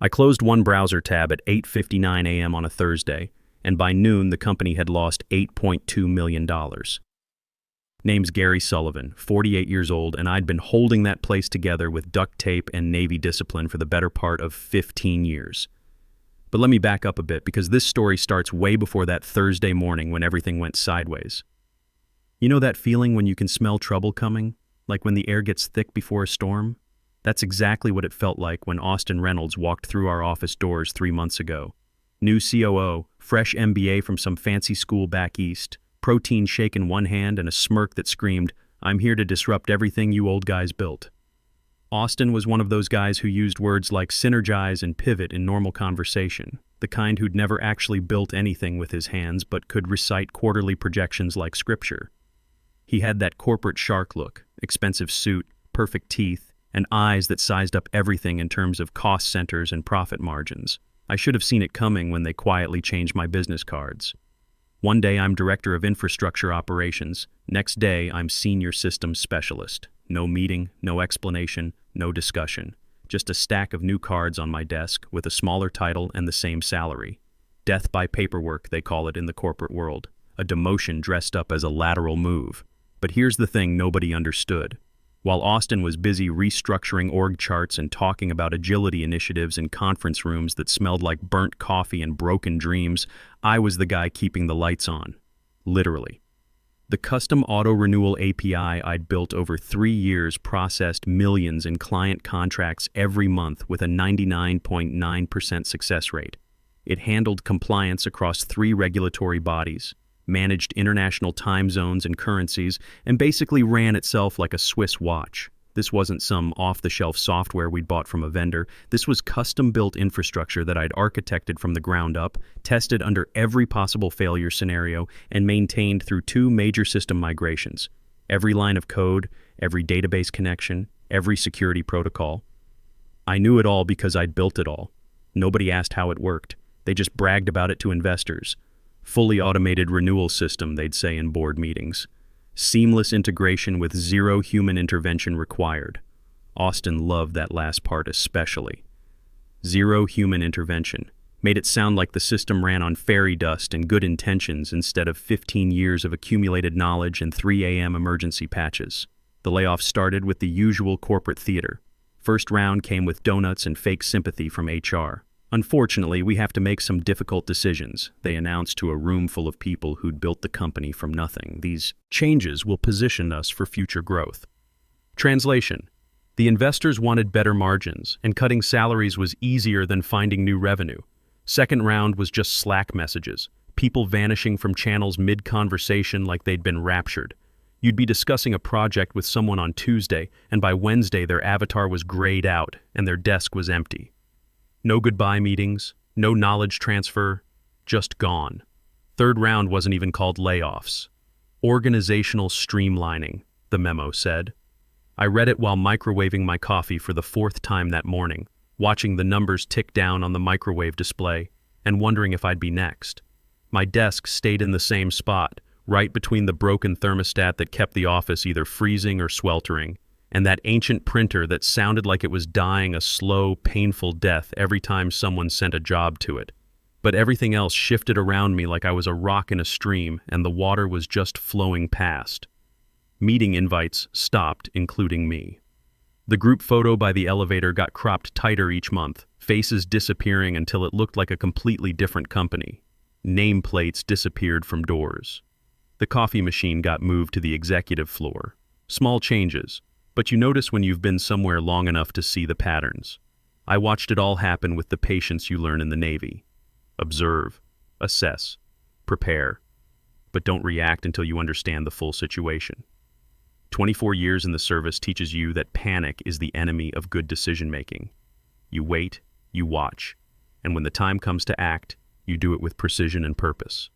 I closed one browser tab at 8:59 a.m. on a Thursday, and by noon the company had lost $8.2 million. Name's Gary Sullivan, 48 years old, and I'd been holding that place together with duct tape and Navy discipline for the better part of 15 years. But let me back up a bit, because this story starts way before that Thursday morning when everything went sideways. You know that feeling when you can smell trouble coming? Like when the air gets thick before a storm? That's exactly what it felt like when Austin Reynolds walked through our office doors 3 months ago. New COO, fresh MBA from some fancy school back east, protein shake in one hand and a smirk that screamed, "I'm here to disrupt everything you old guys built." Austin was one of those guys who used words like synergize and pivot in normal conversation, the kind who'd never actually built anything with his hands but could recite quarterly projections like scripture. He had that corporate shark look, expensive suit, perfect teeth, and eyes that sized up everything in terms of cost centers and profit margins. I should have seen it coming when they quietly changed my business cards. One day I'm Director of Infrastructure Operations, next day I'm Senior Systems Specialist. No meeting, no explanation, no discussion. Just a stack of new cards on my desk with a smaller title and the same salary. Death by paperwork, they call it in the corporate world. A demotion dressed up as a lateral move. But here's the thing nobody understood. While Austin was busy restructuring org charts and talking about agility initiatives in conference rooms that smelled like burnt coffee and broken dreams, I was the guy keeping the lights on. Literally. The custom auto-renewal API I'd built over 3 years processed millions in client contracts every month with a 99.9% success rate. It handled compliance across 3 regulatory bodies, managed international time zones and currencies, and basically ran itself like a Swiss watch. This wasn't some off-the-shelf software we'd bought from a vendor. This was custom-built infrastructure that I'd architected from the ground up, tested under every possible failure scenario, and maintained through 2 major system migrations. Every line of code, every database connection, every security protocol. I knew it all because I'd built it all. Nobody asked how it worked. They just bragged about it to investors. Fully automated renewal system, they'd say in board meetings. Seamless integration with 0 human intervention required. Austin loved that last part especially. 0 human intervention. Made it sound like the system ran on fairy dust and good intentions instead of 15 years of accumulated knowledge and 3 a.m. emergency patches. The layoffs started with the usual corporate theater. First round came with donuts and fake sympathy from HR. "Unfortunately, we have to make some difficult decisions," they announced to a room full of people who'd built the company from nothing. "These changes will position us for future growth." Translation: the investors wanted better margins, and cutting salaries was easier than finding new revenue. Second round was just Slack messages, people vanishing from channels mid-conversation like they'd been raptured. You'd be discussing a project with someone on Tuesday, and by Wednesday their avatar was grayed out and their desk was empty. No goodbye meetings, no knowledge transfer, just gone. Third round wasn't even called layoffs. Organizational streamlining, the memo said. I read it while microwaving my coffee for the 4th time that morning, watching the numbers tick down on the microwave display, and wondering if I'd be next. My desk stayed in the same spot, right between the broken thermostat that kept the office either freezing or sweltering, and that ancient printer that sounded like it was dying a slow, painful death every time someone sent a job to it. But everything else shifted around me like I was a rock in a stream and the water was just flowing past. Meeting invites stopped, including me. The group photo by the elevator got cropped tighter each month, faces disappearing until it looked like a completely different company. Nameplates disappeared from doors. The coffee machine got moved to the executive floor. Small changes. But you notice when you've been somewhere long enough to see the patterns. I watched it all happen with the patience you learn in the Navy. Observe, assess, prepare, but don't react until you understand the full situation. 24 years in the service teaches you that panic is the enemy of good decision-making. You wait, you watch, and when the time comes to act, you do it with precision and purpose.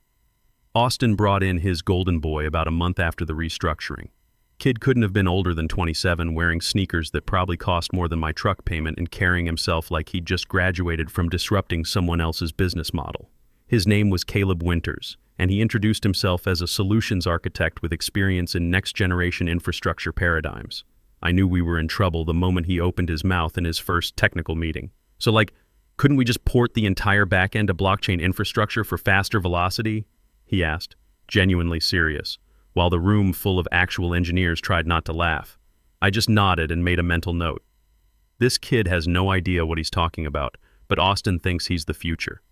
Austin brought in his golden boy about a month after the restructuring. Kid couldn't have been older than 27, wearing sneakers that probably cost more than my truck payment and carrying himself like he'd just graduated from disrupting someone else's business model. His name was Caleb Winters, and he introduced himself as a solutions architect with experience in next-generation infrastructure paradigms. I knew we were in trouble the moment he opened his mouth in his first technical meeting. "So Couldn't we just port the entire backend to blockchain infrastructure for faster velocity? He asked, genuinely serious, while the room full of actual engineers tried not to laugh. I just nodded and made a mental note. This kid has no idea what he's talking about, but Austin thinks he's the future.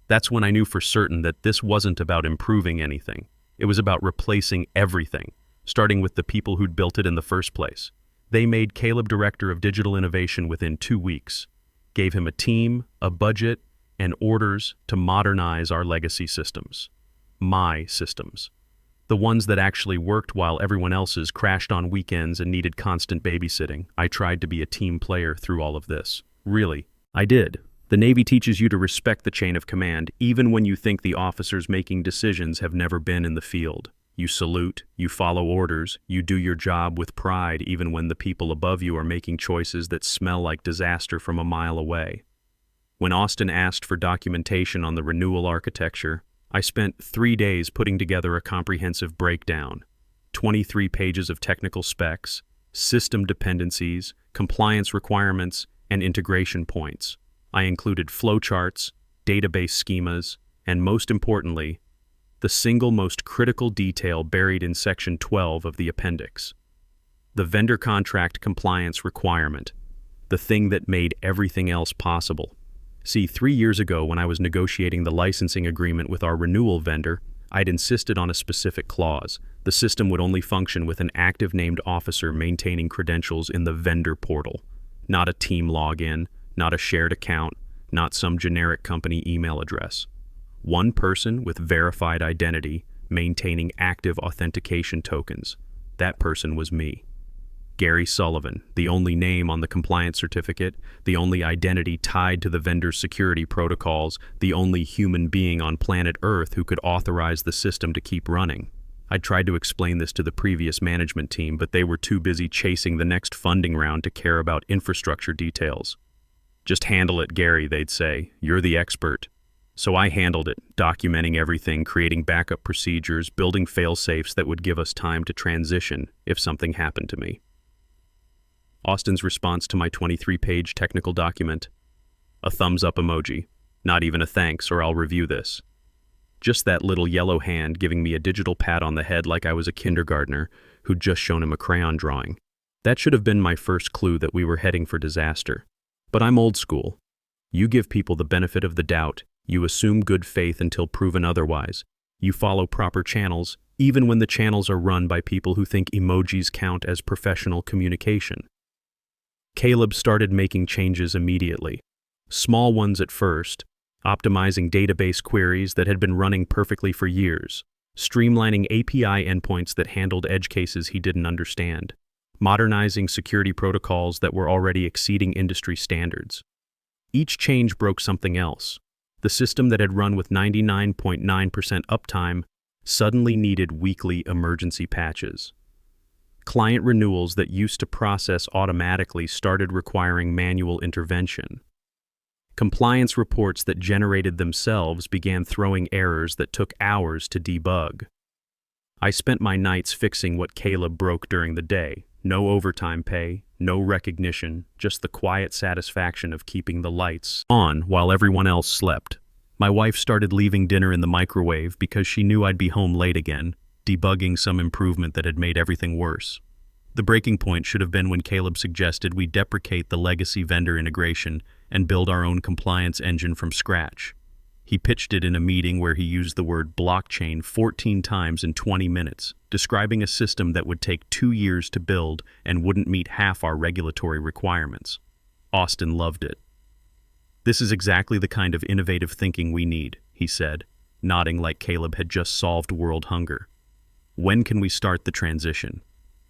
That's when I knew for certain that this wasn't about improving anything. It was about replacing everything, starting with the people who'd built it in the first place. They made Caleb director of digital innovation within 2 weeks, gave him a team, a budget, and orders to modernize our legacy systems. My systems. The ones that actually worked while everyone else's crashed on weekends and needed constant babysitting. I tried to be a team player through all of this. Really, I did. The Navy teaches you to respect the chain of command, even when you think the officers making decisions have never been in the field. You salute, you follow orders, you do your job with pride even when the people above you are making choices that smell like disaster from a mile away. When Austin asked for documentation on the renewal architecture, I spent 3 days putting together a comprehensive breakdown, 23 pages of technical specs, system dependencies, compliance requirements, and integration points. I included flowcharts, database schemas, and most importantly, the single most critical detail buried in Section 12 of the appendix. The vendor contract compliance requirement, the thing that made everything else possible. See, 3 years ago when I was negotiating the licensing agreement with our renewal vendor, I'd insisted on a specific clause. The system would only function with an active named officer maintaining credentials in the vendor portal, not a team login, not a shared account, not some generic company email address. One person with verified identity maintaining active authentication tokens. That person was me. Gary Sullivan, the only name on the compliance certificate, the only identity tied to the vendor's security protocols, the only human being on planet Earth who could authorize the system to keep running. I tried to explain this to the previous management team, but they were too busy chasing the next funding round to care about infrastructure details. Just handle it, Gary, they'd say. You're the expert. So I handled it, documenting everything, creating backup procedures, building fail-safes that would give us time to transition if something happened to me. Austin's response to my 23-page technical document: a thumbs-up emoji. Not even a thanks, or I'll review this. Just that little yellow hand giving me a digital pat on the head like I was a kindergartner who'd just shown him a crayon drawing. That should have been my first clue that we were heading for disaster. But I'm old school. You give people the benefit of the doubt, you assume good faith until proven otherwise, you follow proper channels, even when the channels are run by people who think emojis count as professional communication. Caleb started making changes immediately. Small ones at first, optimizing database queries that had been running perfectly for years, streamlining API endpoints that handled edge cases he didn't understand, modernizing security protocols that were already exceeding industry standards. Each change broke something else. The system that had run with 99.9% uptime suddenly needed weekly emergency patches. Client renewals that used to process automatically started requiring manual intervention. Compliance reports that generated themselves began throwing errors that took hours to debug. I spent my nights fixing what Caleb broke during the day. No overtime pay, no recognition, just the quiet satisfaction of keeping the lights on while everyone else slept. My wife started leaving dinner in the microwave because she knew I'd be home late again, debugging some improvement that had made everything worse. The breaking point should have been when Caleb suggested we deprecate the legacy vendor integration and build our own compliance engine from scratch. He pitched it in a meeting where he used the word blockchain 14 times in 20 minutes, describing a system that would take 2 years to build and wouldn't meet half our regulatory requirements. Austin loved it. "This is exactly the kind of innovative thinking we need," he said, nodding like Caleb had just solved world hunger. "When can we start the transition?"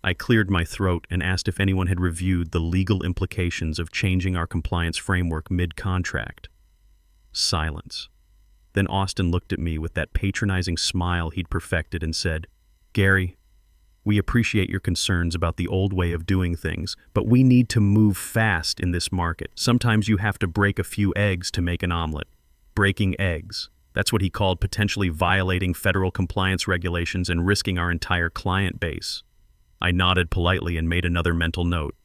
I cleared my throat and asked if anyone had reviewed the legal implications of changing our compliance framework mid-contract. Silence. Then Austin looked at me with that patronizing smile he'd perfected and said, "Gary, we appreciate your concerns about the old way of doing things, but we need to move fast in this market. Sometimes you have to break a few eggs to make an omelet." Breaking eggs. That's what he called potentially violating federal compliance regulations and risking our entire client base. I nodded politely and made another mental note.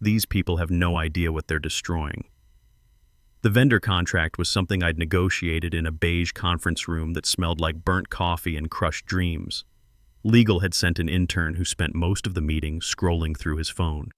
These people have no idea what they're destroying. The vendor contract was something I'd negotiated in a beige conference room that smelled like burnt coffee and crushed dreams. Legal had sent an intern who spent most of the meeting scrolling through his phone.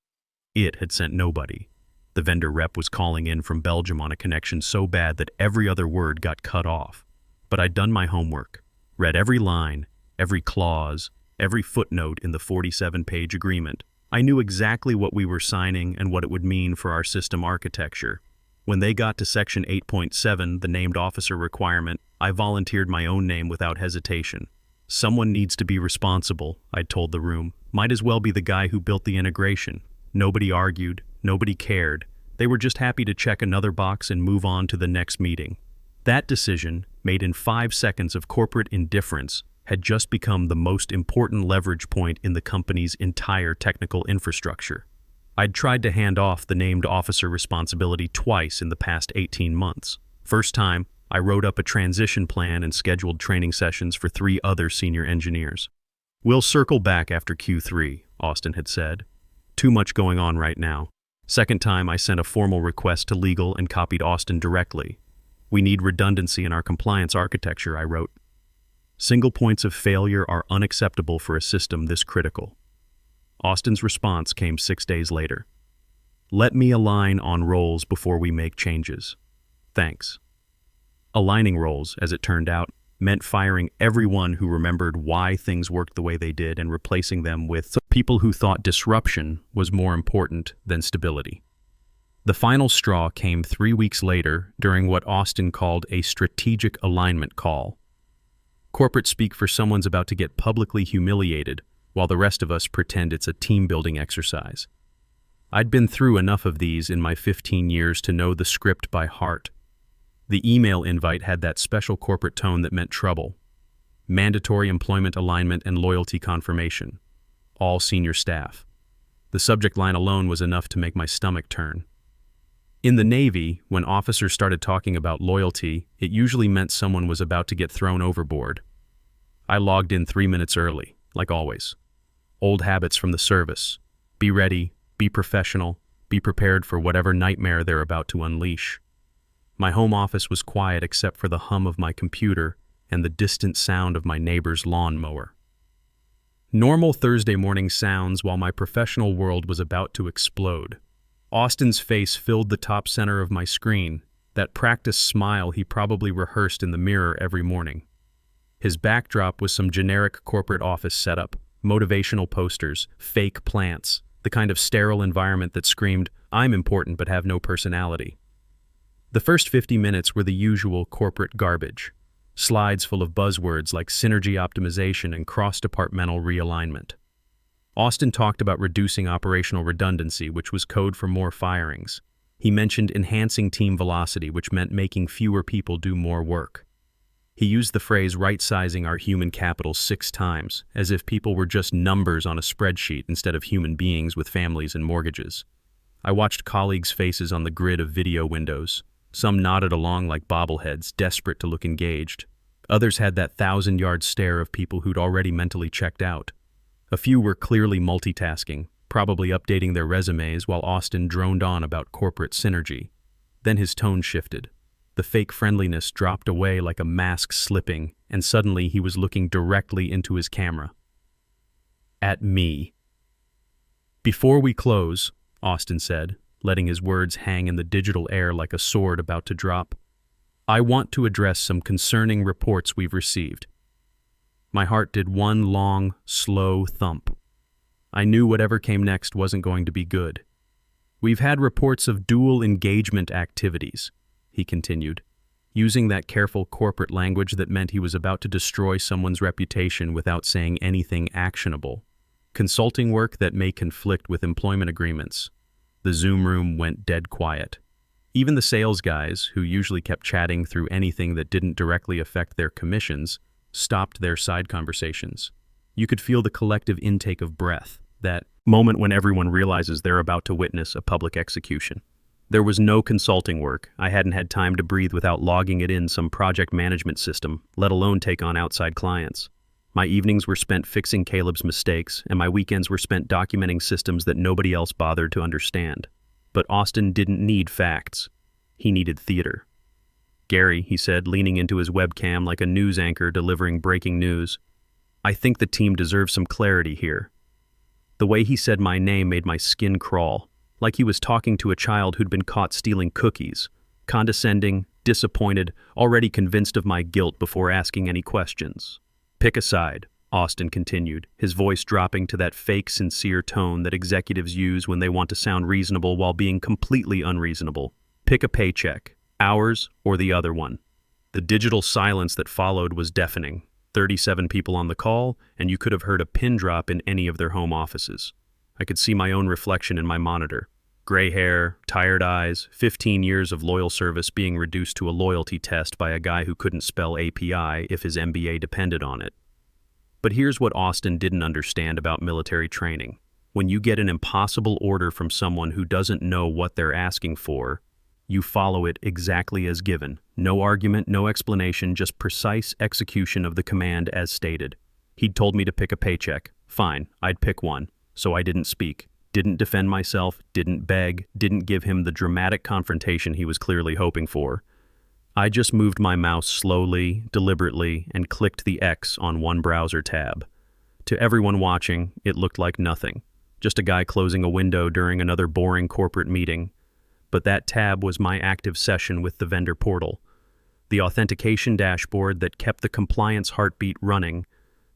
It had sent nobody. The vendor rep was calling in from Belgium on a connection so bad that every other word got cut off. But I'd done my homework, read every line, every clause, every footnote in the 47-page agreement. I knew exactly what we were signing and what it would mean for our system architecture. When they got to Section 8.7, the named officer requirement, I volunteered my own name without hesitation. Someone needs to be responsible, I'd told the room. Might as well be the guy who built the integration. Nobody argued, nobody cared. They were just happy to check another box and move on to the next meeting. That decision, made in 5 seconds of corporate indifference, had just become the most important leverage point in the company's entire technical infrastructure. I'd tried to hand off the named officer responsibility twice in the past 18 months. First time, I wrote up a transition plan and scheduled training sessions for 3 other senior engineers. "We'll circle back after Q3, Austin had said. "Too much going on right now." Second time, I sent a formal request to legal and copied Austin directly. "We need redundancy in our compliance architecture," I wrote. "Single points of failure are unacceptable for a system this critical." Austin's response came 6 days later. "Let me align on roles before we make changes. Thanks." Aligning roles, as it turned out, meant firing everyone who remembered why things worked the way they did and replacing them with people who thought disruption was more important than stability. The final straw came 3 weeks later during what Austin called a strategic alignment call. Corporate speak for someone's about to get publicly humiliated, while the rest of us pretend it's a team-building exercise. I'd been through enough of these in my 15 years to know the script by heart. The email invite had that special corporate tone that meant trouble. Mandatory employment alignment and loyalty confirmation. All senior staff. The subject line alone was enough to make my stomach turn. In the Navy, when officers started talking about loyalty, it usually meant someone was about to get thrown overboard. I logged in 3 minutes early, like always. Old habits from the service. Be ready, be professional, be prepared for whatever nightmare they're about to unleash. My home office was quiet except for the hum of my computer and the distant sound of my neighbor's lawnmower. Normal Thursday morning sounds while my professional world was about to explode. Austin's face filled the top center of my screen, that practiced smile he probably rehearsed in the mirror every morning. His backdrop was some generic corporate office setup, motivational posters, fake plants, the kind of sterile environment that screamed, "I'm important but have no personality." The first 50 minutes were the usual corporate garbage. Slides full of buzzwords like synergy optimization and cross-departmental realignment. Austin talked about reducing operational redundancy, which was code for more firings. He mentioned enhancing team velocity, which meant making fewer people do more work. He used the phrase right-sizing our human capital 6 times, as if people were just numbers on a spreadsheet instead of human beings with families and mortgages. I watched colleagues' faces on the grid of video windows. Some nodded along like bobbleheads, desperate to look engaged. Others had that 1,000-yard stare of people who'd already mentally checked out. A few were clearly multitasking, probably updating their resumes while Austin droned on about corporate synergy. Then his tone shifted. The fake friendliness dropped away like a mask slipping, and suddenly he was looking directly into his camera. At me. "Before we close," Austin said, letting his words hang in the digital air like a sword about to drop, "I want to address some concerning reports we've received." My heart did one long, slow thump. I knew whatever came next wasn't going to be good. "We've had reports of dual engagement activities," he continued, using that careful corporate language that meant he was about to destroy someone's reputation without saying anything actionable. "Consulting work that may conflict with employment agreements." The Zoom room went dead quiet. Even the sales guys, who usually kept chatting through anything that didn't directly affect their commissions, stopped their side conversations. You could feel the collective intake of breath, that moment when everyone realizes they're about to witness a public execution. There was no consulting work. I hadn't had time to breathe without logging it in some project management system, let alone take on outside clients. My evenings were spent fixing Caleb's mistakes, and my weekends were spent documenting systems that nobody else bothered to understand. But Austin didn't need facts. He needed theater. "Gary," he said, leaning into his webcam like a news anchor delivering breaking news, "I think the team deserves some clarity here." The way he said my name made my skin crawl, like he was talking to a child who'd been caught stealing cookies, condescending, disappointed, already convinced of my guilt before asking any questions. "Pick a side," Austin continued, his voice dropping to that fake, sincere tone that executives use when they want to sound reasonable while being completely unreasonable. "Pick a paycheck, ours or the other one." The digital silence that followed was deafening. 37 people on the call, and you could have heard a pin drop in any of their home offices. I could see my own reflection in my monitor. Gray hair, tired eyes, 15 years of loyal service being reduced to a loyalty test by a guy who couldn't spell API if his MBA depended on it. But here's what Austin didn't understand about military training. When you get an impossible order from someone who doesn't know what they're asking for, you follow it exactly as given. No argument, no explanation, just precise execution of the command as stated. He'd told me to pick a paycheck. Fine, I'd pick one. So I didn't speak, didn't defend myself, didn't beg, didn't give him the dramatic confrontation he was clearly hoping for. I just moved my mouse slowly, deliberately, and clicked the X on one browser tab. To everyone watching, it looked like nothing. Just a guy closing a window during another boring corporate meeting. But that tab was my active session with the vendor portal. The authentication dashboard that kept the compliance heartbeat running.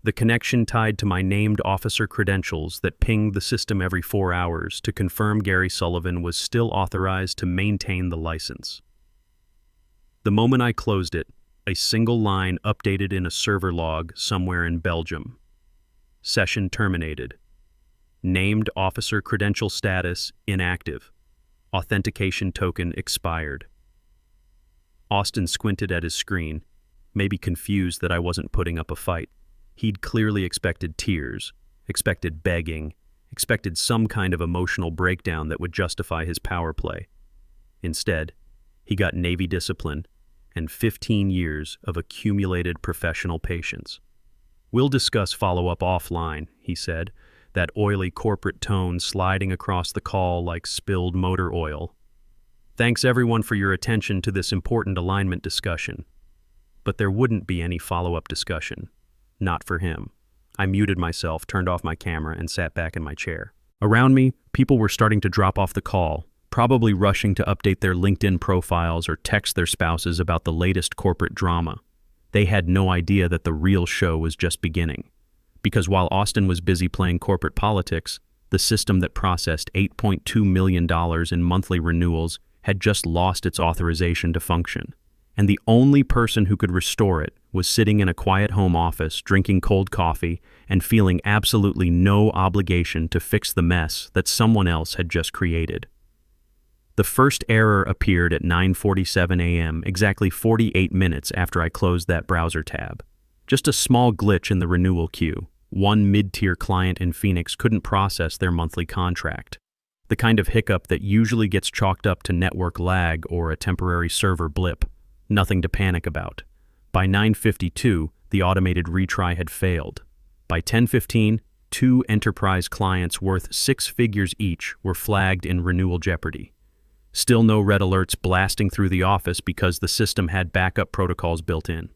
The connection tied to my named officer credentials that pinged the system every 4 hours to confirm Gary Sullivan was still authorized to maintain the license. The moment I closed it, a single line updated in a server log somewhere in Belgium. Session terminated. Named officer credential status inactive. Authentication token expired. Austin squinted at his screen, maybe confused that I wasn't putting up a fight. He'd clearly expected tears, expected begging, expected some kind of emotional breakdown that would justify his power play. Instead, he got Navy discipline and 15 years of accumulated professional patience. "We'll discuss follow-up offline," he said, that oily corporate tone sliding across the call like spilled motor oil. "Thanks everyone for your attention to this important alignment discussion." But there wouldn't be any follow-up discussion. Not for him. I muted myself, turned off my camera, and sat back in my chair. Around me, people were starting to drop off the call, probably rushing to update their LinkedIn profiles or text their spouses about the latest corporate drama. They had no idea that the real show was just beginning. Because while Austin was busy playing corporate politics, the system that processed $8.2 million in monthly renewals had just lost its authorization to function. And the only person who could restore it was sitting in a quiet home office, drinking cold coffee, and feeling absolutely no obligation to fix the mess that someone else had just created. The first error appeared at 9:47 a.m., exactly 48 minutes after I closed that browser tab. Just a small glitch in the renewal queue. One mid-tier client in Phoenix couldn't process their monthly contract. The kind of hiccup that usually gets chalked up to network lag or a temporary server blip. Nothing to panic about. By 9:52, the automated retry had failed. By 10:15, 2 enterprise clients worth 6 figures each were flagged in renewal jeopardy. Still no red alerts blasting through the office because the system had backup protocols built in.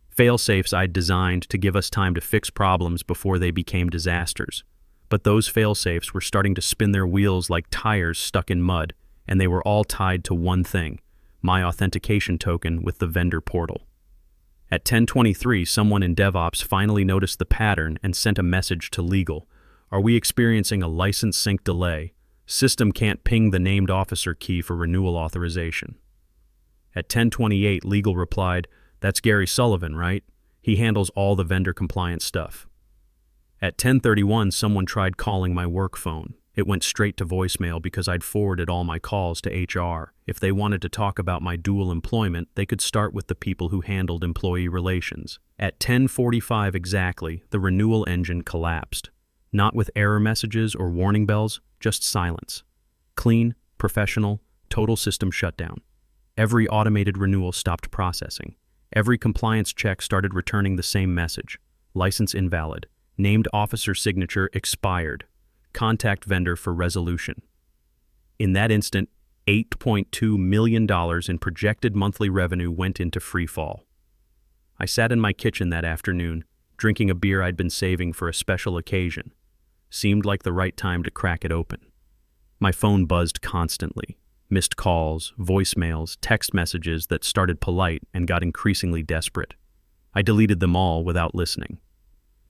Fail-safes I'd designed to give us time to fix problems before they became disasters. But those fail-safes were starting to spin their wheels like tires stuck in mud, and they were all tied to one thing: my authentication token with the vendor portal. At 10:23, someone in DevOps finally noticed the pattern and sent a message to legal. "Are we experiencing a license sync delay? System can't ping the named officer key for renewal authorization." At 10:28, legal replied, "That's Gary Sullivan, right? He handles all the vendor compliance stuff." At 10:31, someone tried calling my work phone. It went straight to voicemail because I'd forwarded all my calls to HR. If they wanted to talk about my dual employment, they could start with the people who handled employee relations. At 10:45 exactly, the renewal engine collapsed. Not with error messages or warning bells, just silence. Clean, professional, total system shutdown. Every automated renewal stopped processing. Every compliance check started returning the same message. License invalid. Named officer signature expired. Contact vendor for resolution. In that instant, $8.2 million in projected monthly revenue went into free fall. I sat in my kitchen that afternoon, drinking a beer I'd been saving for a special occasion. Seemed like the right time to crack it open. My phone buzzed constantly. Missed calls, voicemails, text messages that started polite and got increasingly desperate. I deleted them all without listening.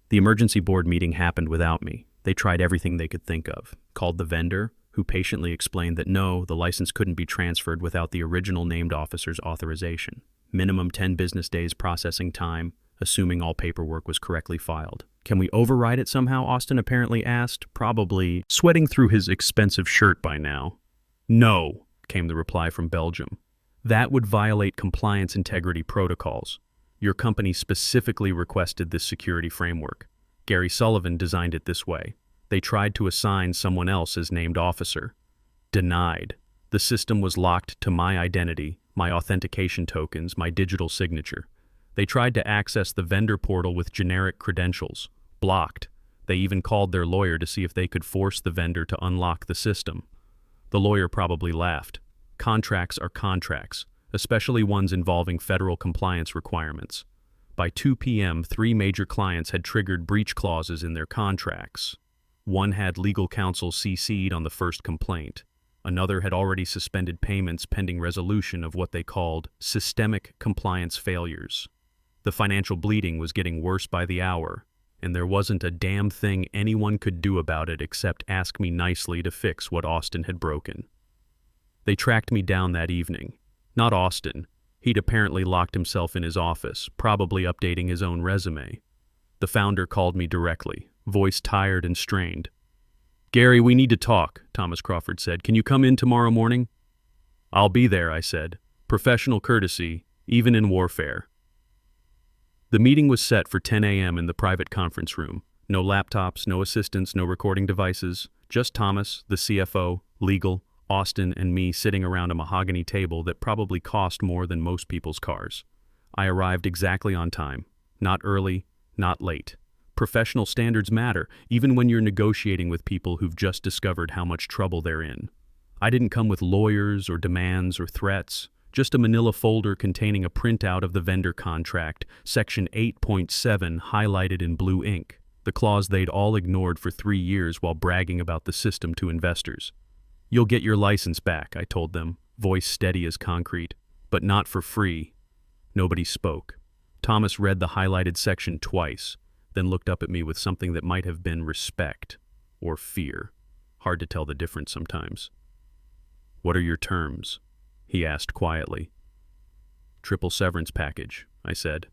The emergency board meeting happened without me. They tried everything they could think of. Called the vendor, who patiently explained that no, the license couldn't be transferred without the original named officer's authorization. Minimum 10 business days processing time, assuming all paperwork was correctly filed. Can we override it somehow? Austin apparently asked, probably sweating through his expensive shirt by now. No, came the reply from Belgium. That would violate compliance integrity protocols. Your company specifically requested this security framework. Gary Sullivan designed it this way. They tried to assign someone else as named officer. Denied. The system was locked to my identity, my authentication tokens, my digital signature. They tried to access the vendor portal with generic credentials. Blocked. They even called their lawyer to see if they could force the vendor to unlock the system. The lawyer probably laughed. Contracts are contracts, especially ones involving federal compliance requirements. By 2 p.m., 3 major clients had triggered breach clauses in their contracts. One had legal counsel CC'd on the first complaint. Another had already suspended payments pending resolution of what they called systemic compliance failures. The financial bleeding was getting worse by the hour, and there wasn't a damn thing anyone could do about it except ask me nicely to fix what Austin had broken. They tracked me down that evening. Not Austin. He'd apparently locked himself in his office, probably updating his own resume. The founder called me directly, voice tired and strained. "Gary, we need to talk," Thomas Crawford said. "Can you come in tomorrow morning?" "I'll be there," I said. Professional courtesy, even in warfare. The meeting was set for 10 a.m. in the private conference room. No laptops, no assistants, no recording devices. Just Thomas, the CFO, legal, Austin, and me sitting around a mahogany table that probably cost more than most people's cars. I arrived exactly on time. Not early, not late. Professional standards matter, even when you're negotiating with people who've just discovered how much trouble they're in. I didn't come with lawyers or demands or threats. Just a manila folder containing a printout of the vendor contract, section 8.7 highlighted in blue ink, the clause they'd all ignored for 3 years while bragging about the system to investors. "You'll get your license back," I told them, voice steady as concrete, "but not for free." Nobody spoke. Thomas read the highlighted section twice, then looked up at me with something that might have been respect or fear. Hard to tell the difference sometimes. "What are your terms?" he asked quietly. "Triple severance package," I said.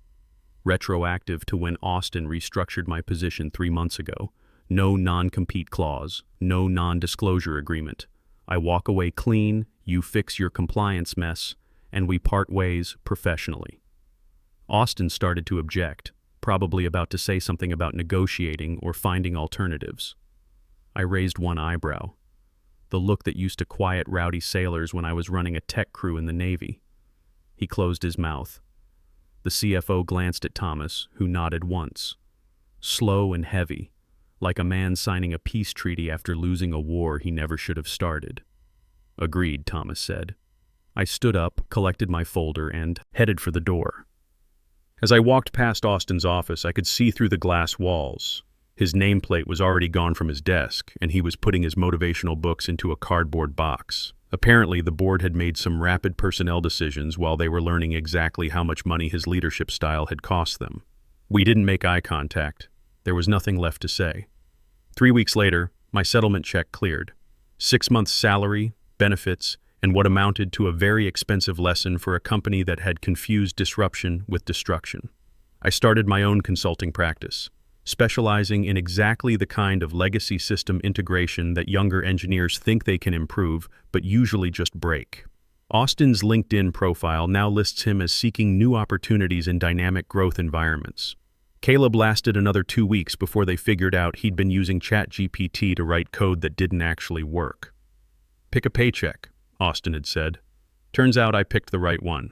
"Retroactive to when Austin restructured my position 3 months ago. No non-compete clause, no non-disclosure agreement. I walk away clean, you fix your compliance mess, and we part ways professionally." Austin started to object, probably about to say something about negotiating or finding alternatives. I raised one eyebrow. The look that used to quiet rowdy sailors when I was running a tech crew in the Navy. He closed his mouth. The CFO glanced at Thomas, who nodded once. Slow and heavy, like a man signing a peace treaty after losing a war he never should have started. "Agreed," Thomas said. I stood up, collected my folder, and headed for the door. As I walked past Austin's office, I could see through the glass walls. His nameplate was already gone from his desk, and he was putting his motivational books into a cardboard box. Apparently, the board had made some rapid personnel decisions while they were learning exactly how much money his leadership style had cost them. We didn't make eye contact. There was nothing left to say. 3 weeks later, my settlement check cleared. 6 months' salary, benefits, and what amounted to a very expensive lesson for a company that had confused disruption with destruction. I started my own consulting practice, specializing in exactly the kind of legacy system integration that younger engineers think they can improve, but usually just break. Austin's LinkedIn profile now lists him as seeking new opportunities in dynamic growth environments. Caleb lasted another 2 weeks before they figured out he'd been using ChatGPT to write code that didn't actually work. "Pick a paycheck," Austin had said. Turns out I picked the right one.